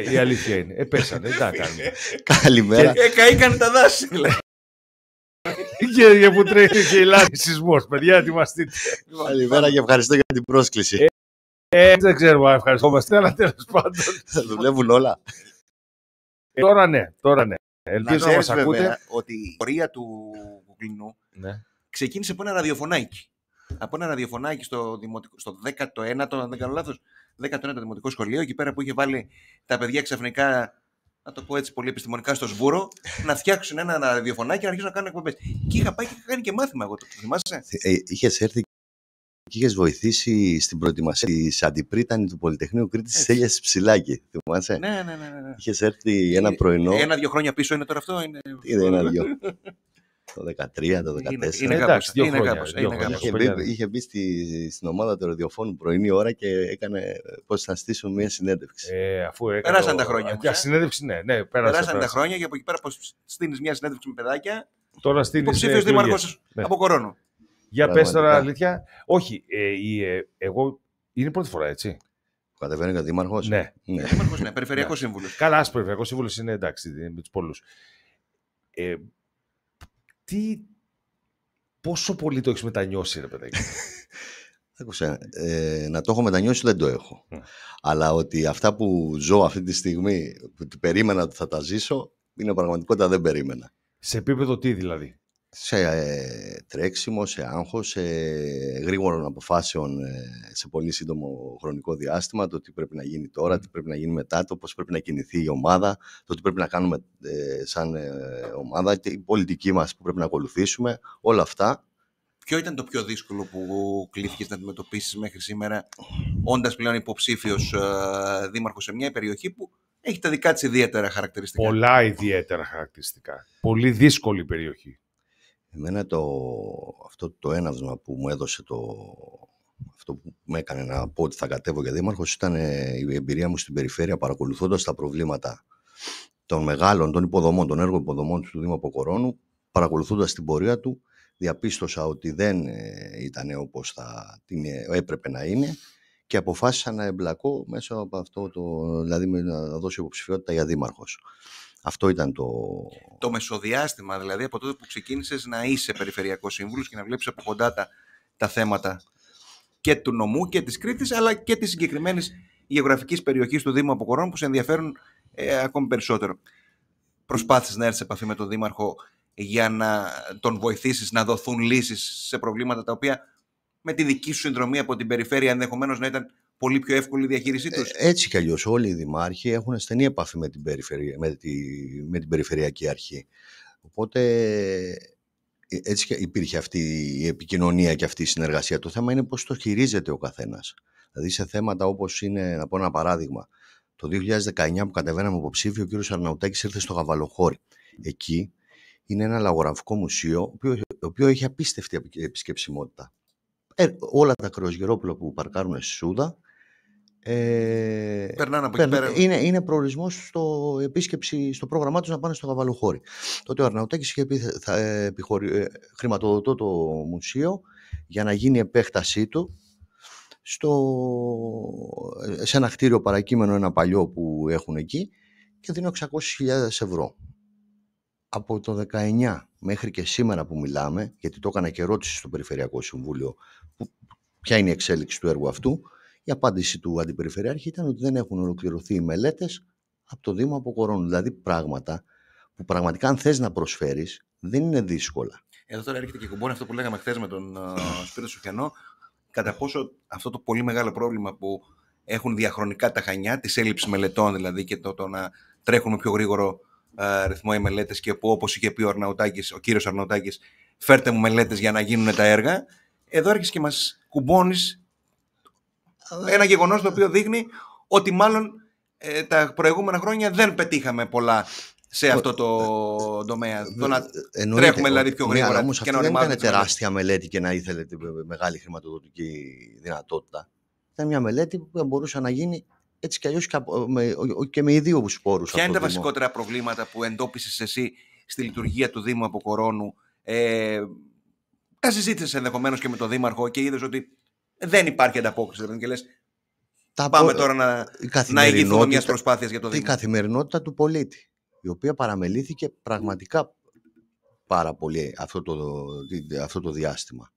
Η αλήθεια είναι. Πέσανε, δεν τα κάνουμε. Καλημέρα. Καήκαν τα δάση. Και που τρέχει και η λάδι σεισμός. Παιδιά, ετοιμαστείτε. Καλημέρα και ευχαριστώ για την πρόσκληση. Δεν ξέρουμε αν ευχαριστόμαστε, αλλά τέλος πάντων. Θα δουλεύουν όλα. Τώρα ναι. Ελπίζω να μας ακούτε. Ότι η πορεία του Κουκλινού ξεκίνησε από ένα ραδιοφωνάκι. Από ένα ραδιοφωνάκι στο 19ο, αν δεν κάνω λάθος, 19ο δημοτικό σχολείο, εκεί πέρα που είχε βάλει τα παιδιά ξαφνικά, να το πω έτσι πολύ επιστημονικά, στο σβούρο, να φτιάξουν ένα ραδιοφωνάκι και να αρχίσουν να κάνουν εκπομπές. Και είχα πάει και είχα κάνει και μάθημα εγώ, το θυμάσαι. Είχες έρθει και είχες βοηθήσει στην προετοιμασία της αντιπρίτανη του Πολυτεχνείου Κρήτης της Έλιας Ψηλάκη. Θυμάσαι. Ναι. Είχες έρθει ένα πρωινό. 1-2 χρόνια πίσω είναι τώρα αυτό. Είναι 1-2. Το 2013, το 2014. Είναι κάπως. Είχε μπει στην ομάδα του ραδιοφώνου πρωινή ώρα και έκανε πώς θα στήσουν μια συνέντευξη. Περάσαν τα χρόνια. Για συνέντευξη, ναι. Περάσαν τα χρόνια και από εκεί πέρα πώς στείνεις μια συνέντευξη με παιδάκια. Τώρα στείνεις υποψήφιος δήμαρχος από Κορώνου. Για πες τώρα αλήθεια. Όχι, εγώ είναι πρώτη φορά, έτσι. Κατεβαίνει για δήμαρχος. Ναι. Δήμαρχος, ναι. Περιφερειακός σύμβουλος. Καλά, περιφερειακός σύμβουλος είναι εντάξει με τους πολλούς. Πόσο πολύ το έχεις μετανιώσει, ρε παιδάκι. Άκουσα, να το έχω μετανιώσει δεν το έχω. Αλλά ότι αυτά που ζω αυτή τη στιγμή, που περίμενα ότι θα τα ζήσω, είναι πραγματικότητα δεν περίμενα. Σε επίπεδο τι δηλαδή? Σε τρέξιμο, σε άγχος, σε γρήγορων αποφάσεων σε πολύ σύντομο χρονικό διάστημα, το τι πρέπει να γίνει τώρα, τι πρέπει να γίνει μετά, το πώς πρέπει να κινηθεί η ομάδα, το τι πρέπει να κάνουμε σαν ομάδα και η πολιτική μας που πρέπει να ακολουθήσουμε, όλα αυτά. Ποιο ήταν το πιο δύσκολο που κλήθηκες να αντιμετωπίσεις μέχρι σήμερα, όντας πλέον υποψήφιος δήμαρχος σε μια περιοχή που έχει τα δικά της ιδιαίτερα χαρακτηριστικά? Πολλά ιδιαίτερα χαρακτηριστικά. Πολύ δύσκολη περιοχή. Εμένα αυτό το έναυσμα που μου έδωσε αυτό που με έκανε να πω ότι θα κατέβω για δήμαρχος ήταν η εμπειρία μου στην περιφέρεια, παρακολουθώντας τα προβλήματα των μεγάλων, των υποδομών, των έργων υποδομών του Δήμου Αποκορώνου, παρακολουθώντας την πορεία του, διαπίστωσα ότι δεν ήταν όπως έπρεπε να είναι και αποφάσισα να εμπλακώ μέσα από αυτό, δηλαδή να δώσω υποψηφιότητα για δήμαρχος. Αυτό ήταν το μεσοδιάστημα, δηλαδή από τότε που ξεκίνησες να είσαι περιφερειακός σύμβουλος και να βλέπεις από κοντά τα θέματα και του νομού και της Κρήτης, αλλά και της συγκεκριμένης γεωγραφικής περιοχής του Δήμου Αποκορώνου που σε ενδιαφέρουν ακόμη περισσότερο. Προσπάθησες να έρθεις σε επαφή με τον Δήμαρχο για να τον βοηθήσεις να δοθούν λύσεις σε προβλήματα τα οποία με τη δική σου συνδρομή από την περιφέρεια ενδεχομένως να ήταν πολύ πιο εύκολη η διαχείρισή τους? Έτσι κι αλλιώς όλοι οι δημάρχοι έχουν στενή επαφή με την περιφερειακή αρχή. Οπότε έτσι και υπήρχε αυτή η επικοινωνία και αυτή η συνεργασία. Το θέμα είναι πώς το χειρίζεται ο καθένας. Δηλαδή σε θέματα όπως είναι, να πω ένα παράδειγμα, το 2019 που κατεβαίναμε υποψήφιο, ο κ. Αρναουτάκης ήρθε στο Γαβαλοχώρι. Εκεί είναι ένα λαγογραφικό μουσείο, το οποίο έχει απίστευτη επισκεψιμότητα. Όλα τα κρεοσγερόπουλα που παρκάρουν στη Σούδα περνάνε από εκεί πέρα. Είναι προορισμός στο επίσκεψη, στο πρόγραμμά τους να πάνε στο Γαβαλοχώρι. Τότε ο Αρναουτάκης είχε πει χρηματοδοτώ το μουσείο για να γίνει επέκτασή του σε ένα κτίριο παρακείμενο, ένα παλιό που έχουν εκεί, και δίνω 600.000 ευρώ. Από το 19 μέχρι και σήμερα που μιλάμε, γιατί το έκανα και ερώτηση στο Περιφερειακό Συμβούλιο ποια είναι η εξέλιξη του έργου αυτού, η απάντηση του Αντιπεριφερειάρχη ήταν ότι δεν έχουν ολοκληρωθεί οι μελέτες από το Δήμο Αποκορώνου. Δηλαδή πράγματα που πραγματικά αν θες να προσφέρεις δεν είναι δύσκολα. Εδώ τώρα έρχεται και κουμπώνει αυτό που λέγαμε χθες με τον Σπύρο Σουφιανό, κατά πόσο αυτό το πολύ μεγάλο πρόβλημα που έχουν διαχρονικά τα Χανιά, της έλλειψης μελετών δηλαδή, και το να τρέχουν με πιο γρήγορο ρυθμό οι μελέτες, και που, όπως είχε πει ο κύριος Αρναουτάκης, φέρτε μου μελέτες για να γίνουν τα έργα. Εδώ έρχεσαι και μας κουμπώνεις ένα γεγονός το οποίο δείχνει ότι μάλλον τα προηγούμενα χρόνια δεν πετύχαμε πολλά σε αυτό το τομέα. Το να τρέχουμε δηλαδή πιο γρήγορα. Ναι, όμως αυτή δεν ήταν τεράστια μελέτη και να ήθελε μεγάλη χρηματοδοτική δυνατότητα. Ήταν μια μελέτη που μπορούσε να γίνει έτσι κι αλλιώς και με ιδίους πόρους. Ποια είναι τα βασικότερα προβλήματα που εντόπισες εσύ στη λειτουργία του Δήμου Αποκορώνου? Τα συζήτησες ενδεχομένως και με τον Δήμαρχο και είδες ότι δεν υπάρχει ανταπόκριση, και λες Πάμε τώρα να ηγηθούμε μιας προσπάθειας για το Δήμο. Η καθημερινότητα του πολίτη, η οποία παραμελήθηκε πραγματικά πάρα πολύ αυτό το διάστημα.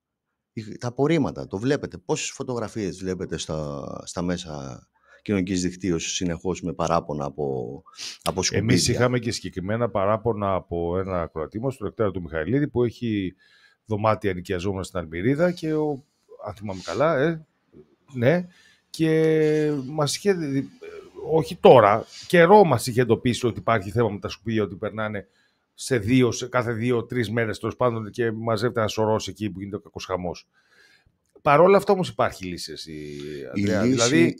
Τα απορρίμματα, το βλέπετε. Πόσες φωτογραφίες βλέπετε στα μέσα κοινωνικής δικτύωσης συνεχώς με παράπονα από σκουπίδια. Εμείς είχαμε και συγκεκριμένα παράπονα από ένα ακροατή μας, τον Εκτάριο του Μιχαηλίδη, που έχει δωμάτια ενοικιαζόμενα στην Αλμυρίδα και αν θυμάμαι καλά, ναι, και μας είχε, όχι τώρα, καιρό μας είχε εντοπίσει ότι υπάρχει θέμα με τα σκουπίδια, ότι περνάνε σε κάθε 2-3 μέρες τέλος πάντων και μαζεύεται ένα σωρός εκεί που γίνεται ο κακός χαμός. Παρ' όλα αυτά όμως υπάρχει λύση, Ανδρέα. Δηλαδή,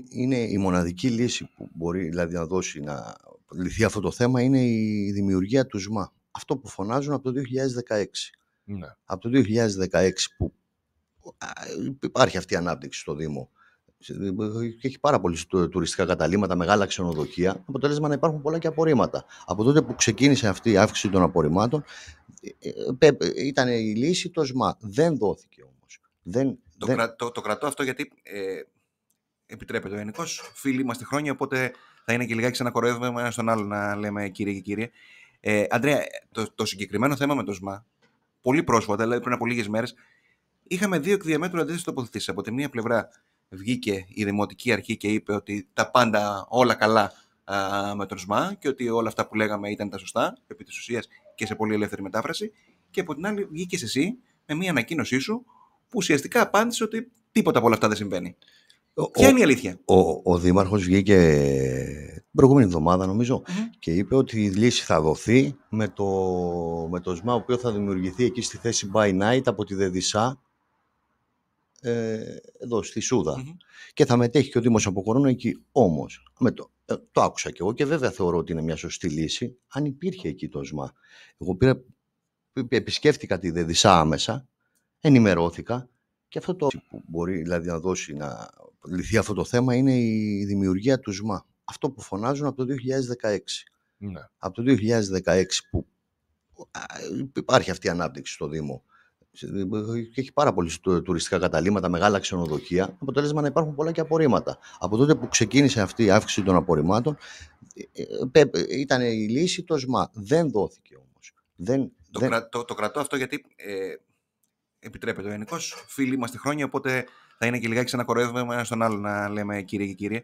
είναι η μοναδική λύση που μπορεί δηλαδή να δώσει να λυθεί αυτό το θέμα, είναι η δημιουργία του ΣΜΑ. Αυτό που φωνάζουν από το 2016. Ναι. Από το 2016 που υπάρχει αυτή η ανάπτυξη στο Δήμο και έχει πάρα πολλές τουριστικά καταλύματα, μεγάλα ξενοδοχεία, αποτέλεσμα να υπάρχουν πολλά και απορρίμματα. Από τότε που ξεκίνησε αυτή η αύξηση των απορριμμάτων, ήταν η λύση το ΣΜΑ. Δεν δόθηκε όμως. Το κρατώ αυτό γιατί επιτρέπεται ο Ιωνικός. Φίλοι είμαστε χρόνια, οπότε θα είναι και λιγάκι σαν να κοροϊδεύουμε ένα στον άλλο να λέμε κύριε και κύριε. Ανδρέα, το συγκεκριμένο θέμα με το ΣΜΑ, πολύ πρόσφατα, δηλαδή πριν από λίγες μέρες, είχαμε δύο εκ διαμέτρου αντίθετες τοποθετήσεις. Από τη μία πλευρά βγήκε η Δημοτική Αρχή και είπε ότι τα πάντα όλα καλά με τον ΣΜΑ και ότι όλα αυτά που λέγαμε ήταν τα σωστά, επί της ουσίας και σε πολύ ελεύθερη μετάφραση. Και από την άλλη βγήκες εσύ με μια ανακοίνωσή σου που ουσιαστικά απάντησε ότι τίποτα από όλα αυτά δεν συμβαίνει. Ποια είναι η αλήθεια? Ο Δήμαρχος βγήκε την προηγούμενη εβδομάδα, νομίζω, και είπε ότι η λύση θα δοθεί με το ΣΜΑ, ο οποίο θα δημιουργηθεί εκεί στη θέση By Night από τη Δεδισά, εδώ στη Σούδα. Και θα μετέχει και ο Δήμος από Κορώνα εκεί. Όμως, το άκουσα κι εγώ και βέβαια θεωρώ ότι είναι μια σωστή λύση αν υπήρχε εκεί το ΣΜΑ. Εγώ επισκέφτηκα τη Δεδισά άμεσα, ενημερώθηκα και αυτό το που μπορεί δηλαδή να δώσει να λυθεί αυτό το θέμα είναι η δημιουργία του ΣΜΑ. Αυτό που φωνάζουν από το 2016. Ναι. Από το 2016 που υπάρχει αυτή η ανάπτυξη στο Δήμο και έχει πάρα πολλές τουριστικά καταλύματα, μεγάλα ξενοδοχεία, αποτέλεσμα να υπάρχουν πολλά και απορρίμματα. Από τότε που ξεκίνησε αυτή η αύξηση των απορριμμάτων, ήταν η λύση το ΣΜΑ. Δεν δόθηκε όμως. Το κρατώ αυτό γιατί επιτρέπεται ο Ιωνικός. Φίλοι είμαστε χρόνια, οπότε θα είναι και λιγάκι σαν να κοροϊδεύουμε ένα στον άλλο να λέμε κύριε και κύριε.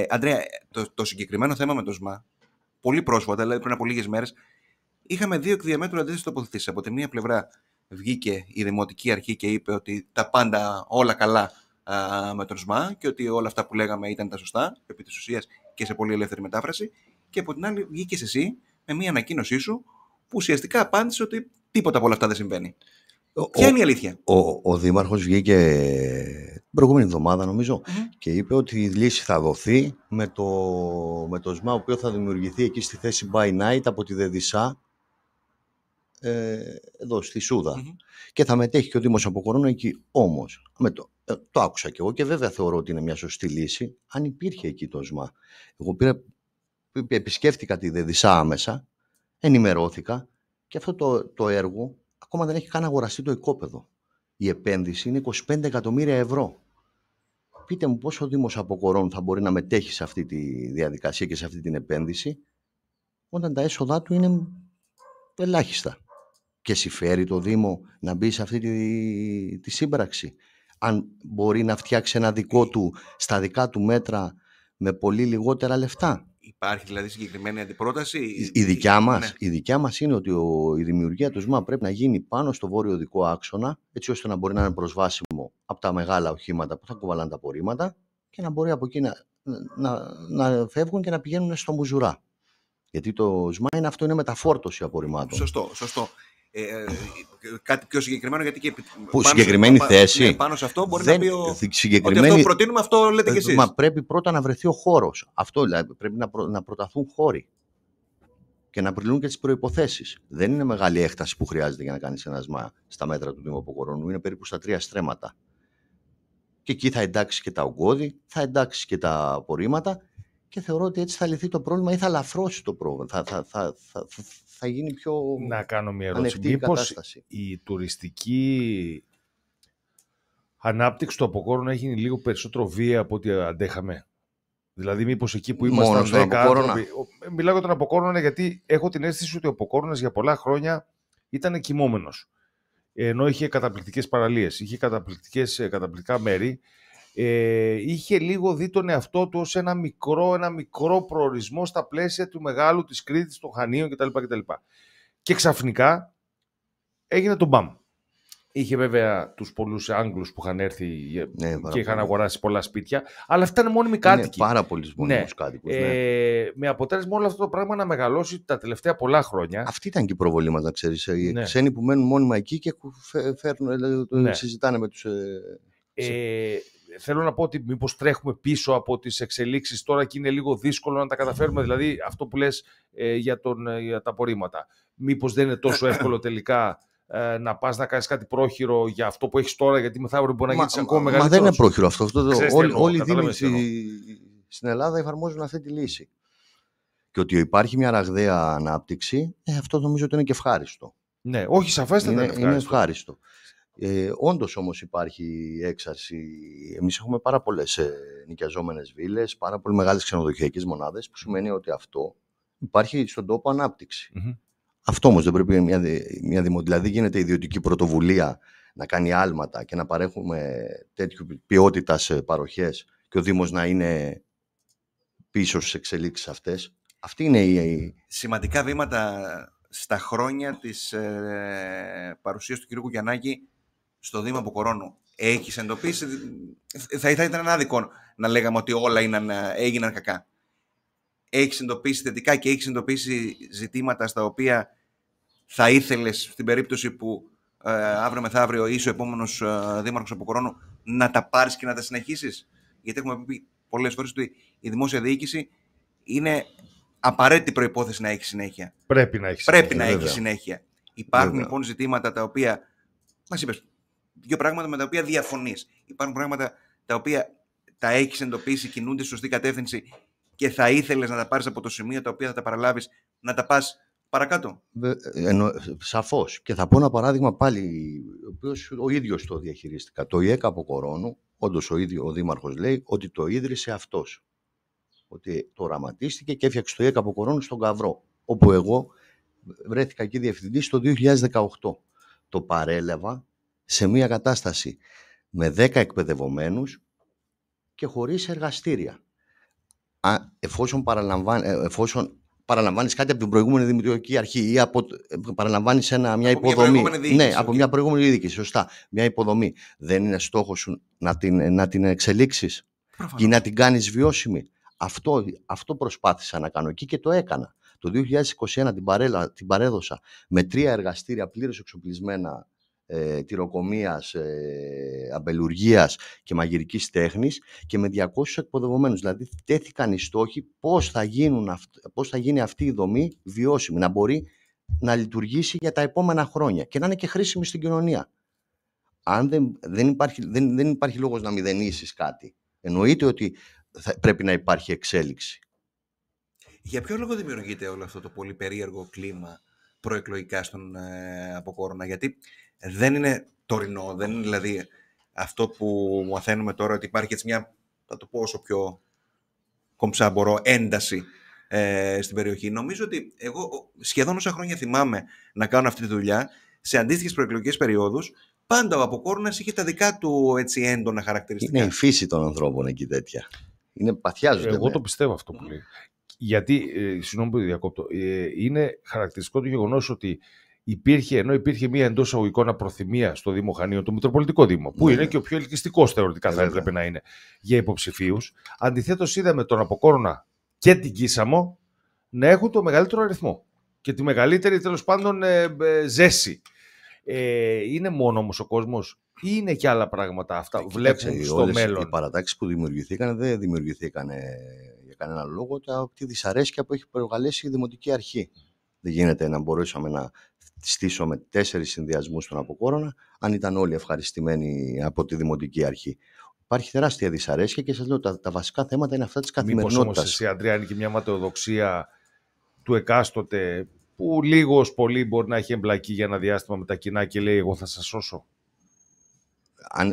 Ανδρέα, το συγκεκριμένο θέμα με το ΣΜΑ, πολύ πρόσφατα, δηλαδή πριν από λίγες μέρες, είχαμε δύο εκ διαμέτρου αντίθετες τοποθετήσεις. Από τη μία πλευρά βγήκε η Δημοτική Αρχή και είπε ότι τα πάντα όλα καλά με τον ΣΜΑ και ότι όλα αυτά που λέγαμε ήταν τα σωστά, επί της ουσίας και σε πολύ ελεύθερη μετάφραση. Και από την άλλη βγήκες εσύ με μια ανακοίνωσή σου που ουσιαστικά απάντησε ότι τίποτα από όλα αυτά δεν συμβαίνει. Ποια είναι η αλήθεια? Ο Δήμαρχος βγήκε την προηγούμενη εβδομάδα, νομίζω, και είπε ότι η λύση θα δοθεί με το ΣΜΑ, ο οποίο θα δημιουργηθεί εκεί στη θέση By Night από τη Δεδισά, εδώ στη Σούδα. Και θα μετέχει και ο Δήμος από Κορώνα εκεί. Όμως, το άκουσα κι εγώ και βέβαια θεωρώ ότι είναι μια σωστή λύση αν υπήρχε εκεί το ΣΜΑ. Εγώ επισκέφτηκα τη Δεδισά άμεσα, ενημερώθηκα και αυτό το έργο ακόμα δεν έχει καν αγοραστεί το οικόπεδο. Η επένδυση είναι 25 εκατομμύρια ευρώ. Πείτε μου πώς ο Δήμος από Κορώνα θα μπορεί να μετέχει σε αυτή τη διαδικασία και σε αυτή την επένδυση όταν τα έσοδά του είναι ελάχιστα. Και συμφέρει το Δήμο να μπει σε αυτή τη σύμπραξη. Αν μπορεί να φτιάξει ένα δικό του στα δικά του μέτρα με πολύ λιγότερα λεφτά. Υπάρχει δηλαδή συγκεκριμένη αντιπρόταση? Η δικιά μας είναι ότι η δημιουργία του ΣΜΑ πρέπει να γίνει πάνω στο βόρειο οδικό άξονα, έτσι ώστε να μπορεί να είναι προσβάσιμο από τα μεγάλα οχήματα που θα κουβαλάνε τα απορρίμματα και να μπορεί από εκεί να φεύγουν και να πηγαίνουν στο Μουζουρά. Γιατί το ΣΜΑ είναι μεταφόρτωση απορριμμάτων. Σωστό. Κάτι πιο συγκεκριμένο, γιατί και συγκεκριμένη θέση. Ναι, πάνω σε αυτό μπορεί να πει ότι αυτό που προτείνουμε, αυτό λέτε κι εσείς. Μα πρέπει πρώτα να βρεθεί ο χώρος. Αυτό δηλαδή, πρέπει να προταθούν χώροι και να πληρούν και τις προϋποθέσεις. Δεν είναι μεγάλη έκταση που χρειάζεται για να κάνεις ένα ΣΜΑ στα μέτρα του Δήμου Αποκορώνου. Είναι περίπου στα 3 στρέμματα. Και εκεί θα εντάξει και τα ογκώδη, θα εντάξει και τα απορρίμματα και θεωρώ ότι έτσι θα λυθεί το πρόβλημα ή θα ελαφρώσει το πρόβλημα. Θα γίνει πιο. Να κάνω μια ερώτηση. Μήπως η τουριστική ανάπτυξη του Αποκόρονα έχει γίνει λίγο περισσότερο βία από ό,τι αντέχαμε? Δηλαδή, μήπως εκεί που Μόνο ήμασταν στον 10 Αποκόρονα. άνθρωποι. Μιλάω για τον Αποκόρονα γιατί έχω την αίσθηση ότι ο Αποκόρονας για πολλά χρόνια ήταν κοιμόμενος. Ενώ είχε καταπληκτικές παραλίες, είχε καταπληκτικά μέρη. Είχε λίγο δει τον εαυτό του ως ένα μικρό προορισμό στα πλαίσια του μεγάλου της Κρήτης, των Χανίων κτλ. Και ξαφνικά έγινε το μπαμ. Είχε βέβαια τους πολλούς Άγγλους που είχαν έρθει και είχαν αγοράσει πολλά σπίτια, αλλά αυτά είναι μόνιμοι κάτοικοι. Είναι πάρα πολλοί μόνιμους κάτοικους. Με αποτέλεσμα όλο αυτό το πράγμα να μεγαλώσει τα τελευταία πολλά χρόνια. Αυτή ήταν και η προβολή μας, να ξέρεις. Οι ξένοι που μένουν μόνιμα εκεί και συζητάνε με τους... Θέλω να πω ότι μήπως τρέχουμε πίσω από τις εξελίξεις τώρα και είναι λίγο δύσκολο να τα καταφέρουμε. Δηλαδή αυτό που λες για τα απορρίμματα. Μήπως δεν είναι τόσο εύκολο τελικά να πας να κάνεις κάτι πρόχειρο για αυτό που έχεις τώρα, γιατί μεθαύριο μπορεί να γίνεις ακόμα μεγαλύτερος. Μα δεν είναι πρόχειρο αυτό. Όλοι οι δήμοι στην Ελλάδα εφαρμόζουν αυτή τη λύση. Και ότι υπάρχει μια ραγδαία ανάπτυξη, αυτό νομίζω ότι είναι και ευχάριστο. Ναι, όχι, σαφέστατα είναι ευχάριστο. Όντως όμως υπάρχει έξαρση. Εμείς έχουμε πάρα πολλές νοικιαζόμενες βίλες, πάρα πολύ μεγάλες ξενοδοχειακές μονάδες, που σημαίνει ότι αυτό υπάρχει στον τόπο ανάπτυξη. Αυτό όμως δεν πρέπει δηλαδή γίνεται ιδιωτική πρωτοβουλία να κάνει άλματα και να παρέχουμε τέτοιου ποιότητας παροχές και ο Δήμος να είναι πίσω στις εξελίξεις αυτές. Αυτή είναι η... Σημαντικά βήματα στα χρόνια της παρουσίας του κ. Κουκιανάκη στο Δήμο Αποκορώνου. Έχεις εντοπίσει, θα ήταν άδικο να λέγαμε ότι όλα έγιναν κακά. Έχεις εντοπίσει θετικά και έχεις εντοπίσει ζητήματα στα οποία θα ήθελες, στην περίπτωση που αύριο μεθαύριο είσαι ο επόμενος δήμαρχος Αποκορώνου, να τα πάρεις και να τα συνεχίσεις? Γιατί έχουμε πει πολλές φορές ότι η δημόσια διοίκηση είναι απαραίτητη προϋπόθεση να έχει συνέχεια. Πρέπει να έχει συνέχεια. Υπάρχουν λοιπόν ζητήματα τα οποία, μας είπες, δύο πράγματα με τα οποία διαφωνείς. Υπάρχουν πράγματα τα οποία τα έχεις εντοπίσει, κινούνται στη σωστή κατεύθυνση και θα ήθελες να τα πάρεις από το σημείο τα οποία θα τα παραλάβεις, να τα πας παρακάτω. Σαφώς. Και θα πω ένα παράδειγμα πάλι, ο ίδιος το διαχειρίστηκα. Το ΙΕΚ Αποκορώνου, όντως ο δήμαρχος λέει ότι το ίδρυσε αυτός. Ότι το οραματίστηκε και έφτιαξε το ΙΕΚ Αποκορώνου στον Καυρό, όπου εγώ βρέθηκα εκεί διευθυντής το 2018. Το παρέλαβα σε μια κατάσταση με 10 εκπαιδευομένους και χωρίς εργαστήρια. Εφόσον παραλαμβάνεις κάτι από την προηγούμενη δημοτική αρχή ή παραλαμβάνεις μια υποδομή. Από μια προηγούμενη διοίκηση, σωστά. Μια υποδομή. Δεν είναι στόχος σου να την εξελίξεις ή να την κάνεις βιώσιμη? Αυτό προσπάθησα να κάνω εκεί και το έκανα. Το 2021 την παρέδωσα με 3 εργαστήρια πλήρως εξοπλισμένα τυροκομείας, αμπελουργίας και μαγειρικής τέχνης και με 200 εκπαιδευομένους. Δηλαδή τέθηκαν οι στόχοι πώς θα γίνει αυτή η δομή βιώσιμη, να μπορεί να λειτουργήσει για τα επόμενα χρόνια και να είναι και χρήσιμη στην κοινωνία. Αν δεν υπάρχει λόγος να μηδενίσεις κάτι. Εννοείται ότι πρέπει να υπάρχει εξέλιξη. Για ποιο λόγο δημιουργείται όλο αυτό το πολύ περίεργο κλίμα προεκλογικά στον Αποκόρονα? Γιατί δεν είναι τωρινό, δεν είναι δηλαδή αυτό που μαθαίνουμε τώρα, ότι υπάρχει έτσι μια, θα το πω όσο πιο κομψά μπορώ, ένταση στην περιοχή. Νομίζω ότι εγώ σχεδόν όσα χρόνια θυμάμαι να κάνω αυτή τη δουλειά, σε αντίστοιχες προεκλογικές περιόδους, πάντα ο Αποκόρονας είχε τα δικά του έτσι έντονα χαρακτηριστικά. Είναι η φύση των ανθρώπων εκεί τέτοια. Είναι παθιάζονται. Εγώ το πιστεύω αυτό που λέει. Γιατί, συγγνώμη που διακόπτω, είναι χαρακτηριστικό το γεγονός ότι ενώ υπήρχε μια εντός αγωγικών απροθυμία στο Δήμο Χανίων, το Μητροπολιτικό Δήμο, που είναι και ο πιο ελκυστικός θεωρητικά θα έπρεπε να είναι για υποψηφίους, αντιθέτως είδαμε τον Αποκόρονα και την Κίσαμο να έχουν το μεγαλύτερο αριθμό και τη μεγαλύτερη τέλος πάντων ζέση. Είναι μόνο όμως ο κόσμος ή είναι και άλλα πράγματα αυτά που βλέπουν στο μέλλον? Οι παρατάξεις που δημιουργηθήκαν δεν δημιουργηθήκαν για κανένα λόγο από τη δυσαρέσκεια που έχει προκαλέσει η Δημοτική Αρχή. Δεν γίνεται να μπορέσουμε να στήσουμε 4 συνδυασμούς στον Αποκόρονα αν ήταν όλοι ευχαριστημένοι από τη Δημοτική Αρχή. Υπάρχει τεράστια δυσαρέσκεια και σας λέω τα βασικά θέματα είναι αυτά της καθημερινότητας. Μήπως όμως εσύ, Αντρέα, είναι και μια ματαιοδοξία του εκάστοτε που λίγος πολύ μπορεί να έχει εμπλακεί για ένα διάστημα με τα κοινά και λέει εγώ θα σας σώσω?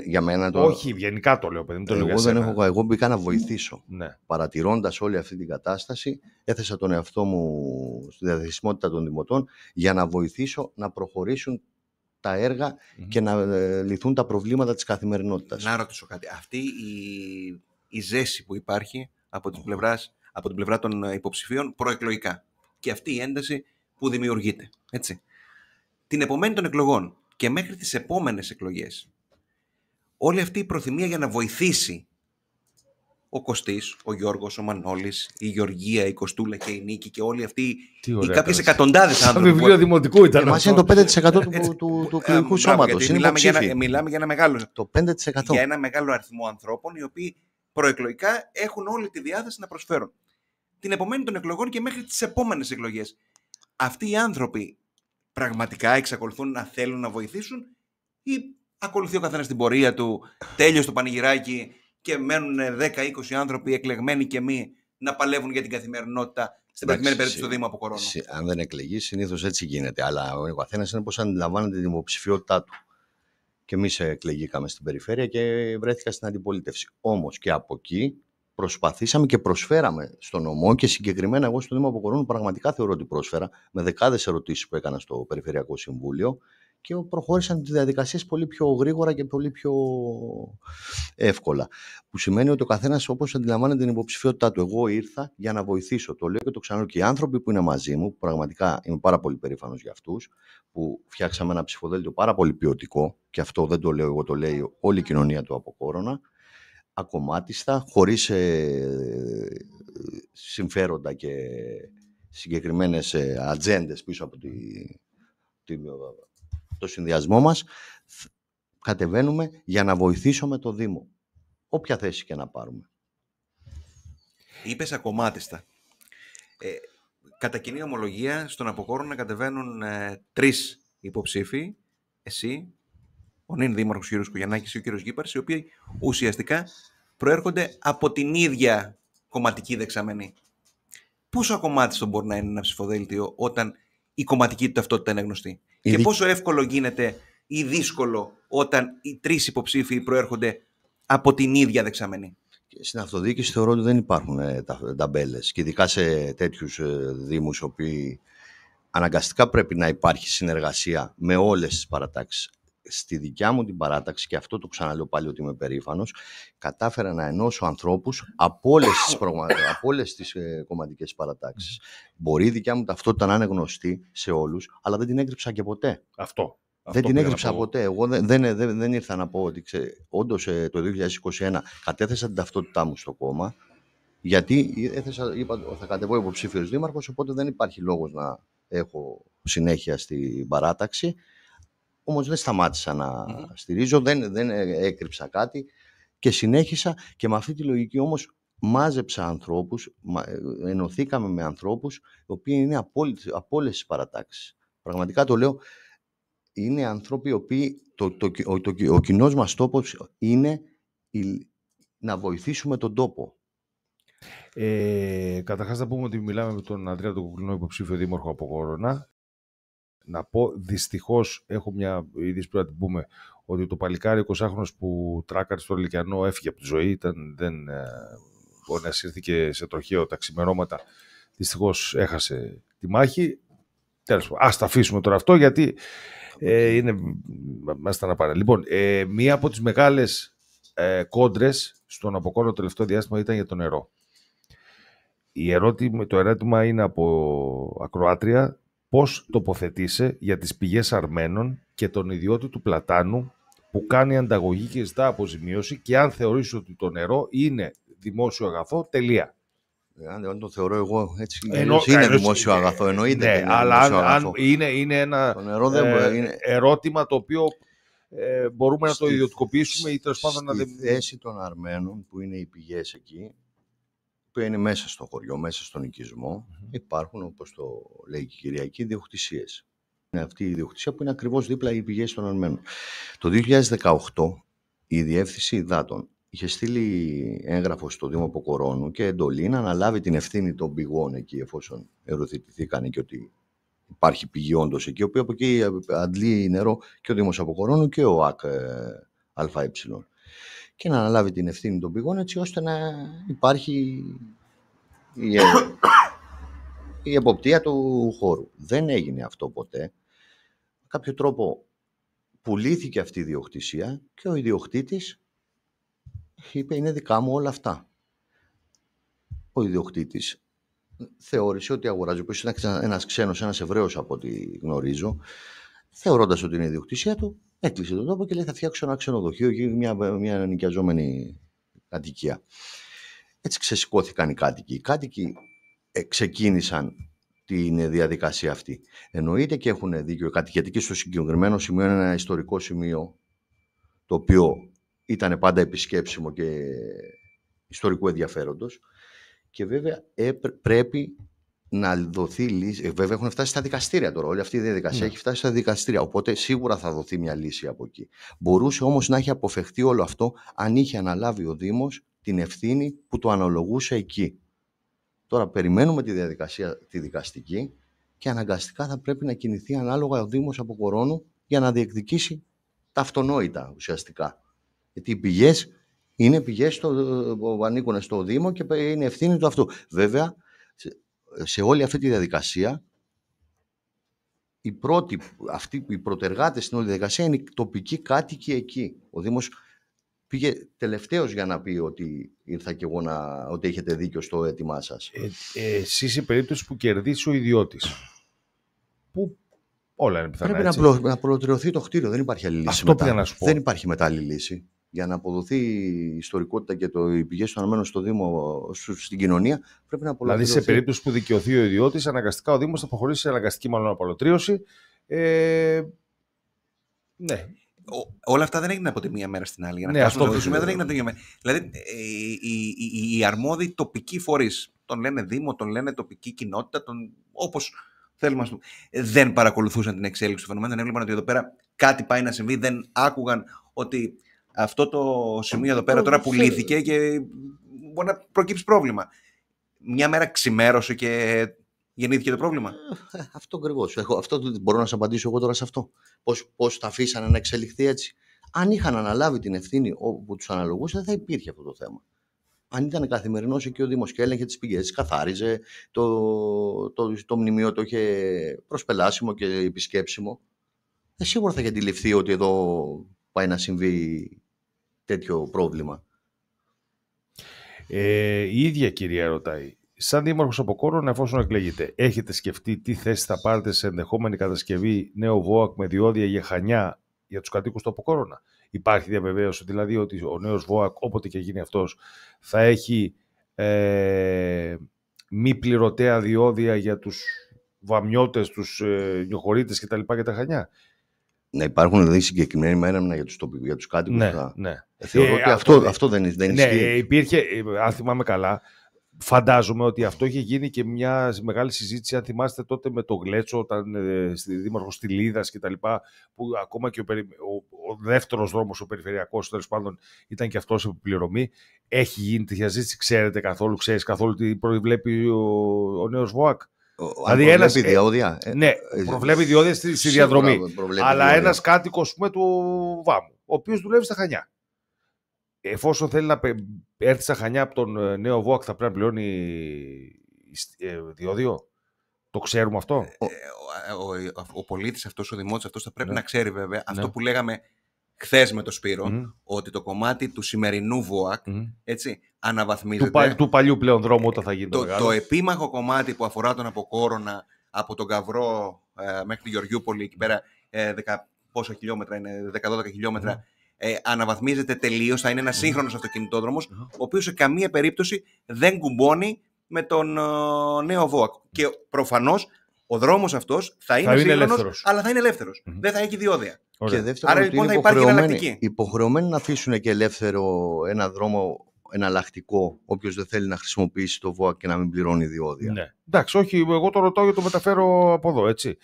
για μένα Όχι, γενικά το λέω, παιδί μου, το λέω για σένα. Εγώ μπήκα να βοηθήσω. Ναι. Παρατηρώντας όλη αυτή την κατάσταση, έθεσα τον εαυτό μου στη διαθεσιμότητα των δημοτών για να βοηθήσω να προχωρήσουν τα έργα και να λυθούν τα προβλήματα της καθημερινότητας. Να ρωτήσω κάτι. Αυτή η ζέση που υπάρχει από την πλευρά των υποψηφίων προεκλογικά και αυτή η ένταση που δημιουργείται, έτσι. Την επομένη των εκλογών και μέχρι τις επόμενες εκλογές, όλη αυτή η προθυμία για να βοηθήσει ο Κωστής, ο Γιώργος, ο Μανώλης, η Γεωργία, η Κωστούλα και η Νίκη και όλοι αυτοί οι κάποιες εκατοντάδες άνθρωποι. Σαν βιβλίο δημοτικού ήταν. Εμάς είναι το 5% του εκλογικού σώματος. Μιλάμε για ένα μεγάλο, το 5%. Για ένα μεγάλο αριθμό ανθρώπων οι οποίοι προεκλογικά έχουν όλη τη διάθεση να προσφέρουν. Την επομένη των εκλογών και μέχρι τις επόμενες εκλογές. Αυτοί οι άνθρωποι πραγματικά εξακολουθούν να θέλουν να βοηθήσουν ή ακολουθεί ο καθένας την πορεία του, τέλειωσε το πανηγυράκι και μένουν 10-20 άνθρωποι εκλεγμένοι και μη να παλεύουν για την καθημερινότητα, στην προκειμένη περίπτωση του Δήμου Αποκορώνου. Αν δεν εκλεγεί, συνήθως έτσι γίνεται. Αλλά ο καθένας είναι πώς αντιλαμβάνεται την υποψηφιότητά του. Και εμείς εκλεγήκαμε στην περιφέρεια και βρέθηκα στην αντιπολίτευση. Όμως και από εκεί προσπαθήσαμε και προσφέραμε στον νομό και συγκεκριμένα εγώ στο Δήμο Αποκορώνου πραγματικά θεωρώ ότι πρόσφερα με δεκάδες ερωτήσεις που έκανα στο Περιφερειακό Συμβούλιο και προχώρησαν τις διαδικασίες πολύ πιο γρήγορα και πολύ πιο εύκολα. Που σημαίνει ότι ο καθένας όπως αντιλαμβάνεται την υποψηφιότητά του. Εγώ ήρθα για να βοηθήσω. Το λέω και το ξαναλέω. Και οι άνθρωποι που είναι μαζί μου, που πραγματικά είμαι πάρα πολύ περήφανος για αυτούς, που φτιάξαμε ένα ψηφοδέλτιο πάρα πολύ ποιοτικό, και αυτό δεν το λέω εγώ, το λέει όλη η κοινωνία του Αποκόρονα, ακομμάτιστα, χωρίς συμφέροντα και συγκεκριμένες ατζέντες πίσω από το συνδυασμό μας, κατεβαίνουμε για να βοηθήσουμε το Δήμο, όποια θέση και να πάρουμε. Είπες ακομμάτιστα. Κατά κοινή ομολογία, στον Αποκόρονα κατεβαίνουν 3 υποψήφοι, εσύ, ο νυν δήμαρχος κ. Κουγιαννάκης και ο κ. Γκύπαρης, οι οποίοι ουσιαστικά προέρχονται από την ίδια κομματική δεξαμενή. Πόσο ακομμάτιστο μπορεί να είναι ένα ψηφοδέλτιο όταν η κομματική του ταυτότητα είναι γνωστή? Και πόσο εύκολο γίνεται ή δύσκολο όταν οι 3 υποψήφοι προέρχονται από την ίδια δεξαμενή? Στην αυτοδιοίκηση θεωρώ ότι δεν υπάρχουν ταμπέλες, και ειδικά σε τέτοιους δήμους, οποίοι αναγκαστικά πρέπει να υπάρχει συνεργασία με όλες τις παρατάξεις. Στη δικιά μου την παράταξη, και αυτό το ξαναλέω πάλι ότι είμαι περήφανος, κατάφερα να ενώσω ανθρώπους από όλες τις κομματικές παρατάξεις. Μπορεί η δικιά μου ταυτότητα να είναι γνωστή σε όλους, αλλά δεν την έκρυψα και ποτέ. Δεν την έκρυψα ποτέ. Εγώ δεν ήρθα να πω ότι όντως το 2021 κατέθεσα την ταυτότητά μου στο κόμμα, γιατί είπα ότι θα κατεβώ υποψήφιος δήμαρχος, οπότε δεν υπάρχει λόγος να έχω συνέχεια στην παράταξη. Όμως δεν σταμάτησα να στηρίζω, δεν έκρυψα κάτι και συνέχισα, και με αυτή τη λογική όμως μάζεψα ανθρώπους, ενωθήκαμε με ανθρώπους οι οποίοι είναι από όλες τις παρατάξεις. Πραγματικά το λέω, είναι άνθρωποι οι οποίοι ο κοινός μας τόπος είναι να βοηθήσουμε τον τόπο. Καταρχάς να πούμε ότι μιλάμε με τον Ανδρέα τον Κουκλινό, υποψήφιο δήμαρχο Αποκόρονα. Να πω, δυστυχώς, έχω μια είδηση που να την πούμε, ότι το παλικάρι 20χρονος που τράκαρε στο Λυκιανό έφυγε από τη ζωή, δεν μπορεί να σύρθηκε σε τροχαίο τα ξημερώματα. Δυστυχώς έχασε τη μάχη. Τέλος πάντων, ας τα αφήσουμε τώρα αυτό, γιατί μας τα να πάρει. Λοιπόν, μία από τις μεγάλες κόντρες στον Αποκόρονα το τελευταίο διάστημα ήταν για το νερό. Το ερώτημα είναι από ακροάτρια: πώς τοποθετείσαι για τις πηγές Αρμένων και τον ιδιώτη του Πλατάνου που κάνει ανταγωγή και ζητά αποζημίωση, και αν θεωρείς ότι το νερό είναι δημόσιο αγαθό, τελεία. Αν το θεωρώ εγώ έτσι, είναι δημόσιο αγαθό, εννοείται. Ναι, αλλά είναι ένα ερώτημα το οποίο μπορούμε να το ιδιωτικοποιήσουμε ή τέλος πάντων να... Στη θέση των Αρμένων, που είναι οι πηγές εκεί, που είναι μέσα στο χωριό, μέσα στον οικισμό, υπάρχουν, όπως το λέει και η Κυριακή, ιδιοκτησίες. Είναι αυτή η ιδιοκτησία που είναι ακριβώς δίπλα οι πηγές των Αρμένων. Το 2018 η Διεύθυνση Υδάτων είχε στείλει έγγραφο στο Δήμο Αποκορώνου και εντολή να αναλάβει την ευθύνη των πηγών εκεί, εφόσον ερωτηθήκαν και ότι υπάρχει πηγή όντως εκεί, η οποία από εκεί αντλεί νερό και ο Δήμος Αποκορώνου και ο ΑΚ ΑΕ και να αναλάβει την ευθύνη των πηγών, έτσι ώστε να υπάρχει η εποπτεία του χώρου. Δεν έγινε αυτό ποτέ. Με κάποιο τρόπο πουλήθηκε αυτή η ιδιοκτησία και ο ιδιοκτήτης είπε είναι δικά μου όλα αυτά. Ο ιδιοκτήτης θεώρησε ότι αγοράζει, ο οποίος είναι ένας ξένος, ένας Εβραίος από ό,τι γνωρίζω, θεωρώντας ότι είναι η ιδιοκτησία του, έκλεισε τον τόπο και λέει θα φτιάξω ένα ξενοδοχείο ή μια νοικιαζόμενη κατοικία. Έτσι ξεσηκώθηκαν οι κάτοικοι. Οι κάτοικοι ξεκίνησαν την διαδικασία αυτή. Εννοείται και έχουν δίκιο οι κάτοικοι, γιατί και στο συγκεκριμένο σημείο είναι ένα ιστορικό σημείο, το οποίο ήταν πάντα επισκέψιμο και ιστορικού ενδιαφέροντος. Και βέβαια πρέπει να δοθεί λύση. Βέβαια έχουν φτάσει στα δικαστήρια τώρα. Όλη αυτή η διαδικασία έχει φτάσει στα δικαστήρια. Οπότε σίγουρα θα δοθεί μια λύση από εκεί. Μπορούσε όμως να έχει αποφευχθεί όλο αυτό αν είχε αναλάβει ο Δήμος την ευθύνη που του αναλογούσε εκεί. Τώρα περιμένουμε τη διαδικασία τη δικαστική και αναγκαστικά θα πρέπει να κινηθεί ανάλογα ο Δήμος από Κορώνου για να διεκδικήσει τα αυτονόητα ουσιαστικά. Γιατί οι πηγές είναι πηγές που ανήκουν στο Δήμο και είναι ευθύνη του αυτού. Βέβαια, σε όλη αυτή τη διαδικασία, οι πρωτεργάτες στην όλη διαδικασία είναι οι τοπικοί κάτοικοι εκεί. Ο Δήμος πήγε τελευταίος για να πει ότι ήρθα και εγώ ότι έχετε δίκιο στο αίτημά σας. Εσύ σε περίπτωση που κερδίσει ο ιδιώτης, που όλα είναι πιθανά, πρέπει έτσι, να προλωτριωθεί το κτίριο. Δεν υπάρχει άλλη λύση. Αυτό πήγα να σου πω. Δεν υπάρχει μετά άλλη λύση. Για να αποδοθεί η ιστορικότητα και οι πηγές του αναμένουν στο Δήμο, στην κοινωνία, πρέπει να απολωτριωθεί. Δηλαδή, σε περίπτωση που δικαιωθεί ο ιδιώτης, αναγκαστικά ο Δήμος θα προχωρήσει σε αναγκαστική απολωτρίωση. Ναι. Όλα αυτά δεν έγιναν από τη μία μέρα στην άλλη. Για να Ναι, φτάσουμε αυτό στο σημείο δεν έγιναν από τη μία μέρα. Δηλαδή, οι αρμόδιοι τοπικοί φορείς, τον λένε Δήμο, τον λένε τοπική κοινότητα, όπως θέλουμε να πούμε, δεν παρακολουθούσαν την εξέλιξη του φαινομένου. Δεν έβλεπαν ότι εδώ πέρα κάτι πάει να συμβεί. Δεν άκουγαν ότι αυτό το σημείο εδώ πέρα τώρα πουλήθηκε και μπορεί να προκύψει πρόβλημα. Μια μέρα ξημέρωσε και γεννήθηκε το πρόβλημα. Αυτό ακριβώς. Αυτό μπορώ να σας απαντήσω εγώ τώρα σε αυτό. Πώς τα αφήσανε να εξελιχθεί έτσι. Αν είχαν αναλάβει την ευθύνη όπου τους αναλογούσε, δεν θα υπήρχε αυτό το θέμα. Αν ήταν καθημερινός εκεί ο Δήμος και έλεγε τις πηγές, καθάριζε, το μνημείο το είχε προσπελάσιμο και επισκέψιμο, σίγουρα θα είχε αντιληφθεί ότι εδώ πάει να συμβεί τέτοιο πρόβλημα. Η ίδια κυρία ρωτάει, σαν δήμαρχος από Κόρον, εφόσον εκλεγείτε, έχετε σκεφτεί τι θέση θα πάρετε σε ενδεχόμενη κατασκευή νέο ΒΟΑΚ με διόδια για Χανιά για τους κατοίκους του Αποκόρονα? Υπάρχει διαβεβαίωση δηλαδή ότι ο νέος ΒΟΑΚ, όποτε και γίνει αυτός, θα έχει μη πληρωτέα διόδια για τους βαμιώτες, τους νιοχωρίτες κτλ. Για τα Χανιά? Να υπάρχουν δηλαδή συγκεκριμένοι έρευνα για τους κάτοικους. Ναι. Θεωρώ ότι αυτό δεν ισχύει. Ναι, υπήρχε, αν θυμάμαι καλά, φαντάζομαι ότι αυτό είχε γίνει και μια μεγάλη συζήτηση, αν θυμάστε τότε με το Γλέτσο, όταν στη Δήμαρχος Τιλίδας και τα λοιπά, που ακόμα και ο δεύτερος δρόμος, ο περιφερειακός, τέλος πάντων, ήταν και αυτός επιπληρωμή. Έχει γίνει τέτοια συζήτηση, ξέρεις καθόλου τι προβλέπει ο νέος ΒΟΑΚ? Δηλαδή προβλέπει διόδια. Ναι, προβλέπει διόδια στη διαδρομή. Αλλά ένας κάτοικος του Βάμου, ο οποίος δουλεύει στα Χανιά, εφόσον θέλει να έρθει στα Χανιά από τον νέο ΒΟΑΚ, θα πρέπει να πληρώνει διόδιο. Το ξέρουμε αυτό. Ο πολίτης αυτός, ο δημότης αυτός θα πρέπει να ξέρει βέβαια αυτό που λέγαμε χθες με το Σπύρο, ότι το κομμάτι του σημερινού ΒΟΑΚ έτσι, αναβαθμίζεται. Του παλιού πλέον δρόμου όταν θα γίνει το επίμαχο κομμάτι που αφορά τον Αποκόρονα από τον Καυρό μέχρι τη Γεωργιούπολη, εκεί πέρα πόσα χιλιόμετρα είναι, 10-12 χιλιόμετρα, αναβαθμίζεται τελείως, θα είναι ένας σύγχρονος αυτοκινητόδρομος, ο οποίος σε καμία περίπτωση δεν κουμπώνει με τον νέο ΒΟΑΚ. Και προφανώς ο δρόμος αυτός θα είναι σύγχρονος, αλλά θα είναι ελεύθερος. Δεν θα έχει διόδια. Και δεύτερον, άρα λοιπόν θα υπάρχει εναλλακτική. Υποχρεωμένοι να αφήσουν και ελεύθερο ένα δρόμο εναλλακτικό, όποιος δεν θέλει να χρησιμοποιήσει το ΒΟΑΚ και να μην πληρώνει διόδια. Ναι. Εντάξει, όχι, εγώ το ρωτάω για το μεταφέρω από εδώ, έτσι.